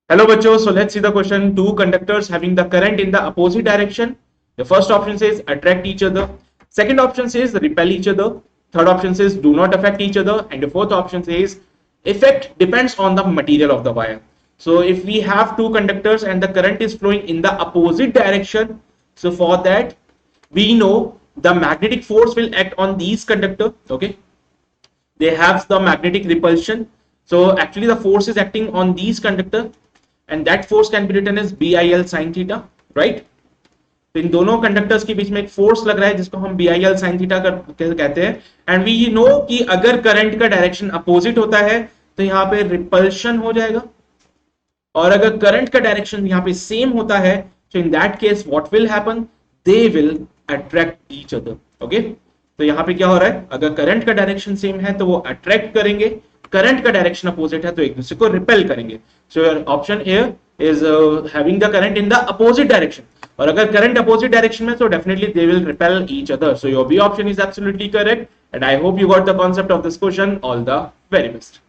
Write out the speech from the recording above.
Hello bachcho, so let's see the question. Two conductors having the current in the opposite direction. The first option says attract each other. Second option says repel each other. Third option says do not affect each other. And the fourth option says effect depends on the material of the wire. So if we have two conductors and the current is flowing in the opposite direction, so for that we know the magnetic force will act on these conductors. Okay, they have the magnetic repulsion. So actually the force is acting on these conductor, and that force can be written as BIL sin theta, right? तो इन दोनों conductors के बीच में एक force लग रहा है जिसको हम BIL sin थीटा कहते हैं. एंड वी नो कि अगर करंट का डायरेक्शन अपोजिट होता है तो यहाँ पे रिपल्शन हो जाएगा, और अगर करंट का डायरेक्शन यहाँ पे सेम होता है तो in that case what will happen, they will attract each other. Okay, तो यहाँ पे क्या हो रहा है, अगर करंट का डायरेक्शन सेम है तो वो अट्रैक्ट करेंगे, करंट का डायरेक्शन अपोजिट है तो एक दूसरे को रिपेल करेंगे. So your option here is having the current in the opposite direction, और अगर करंट अपोजिट डायरेक्शन में तो definitely they will repel each other. So your B option is absolutely correct, and I hope you got the concept of this question. All the very best.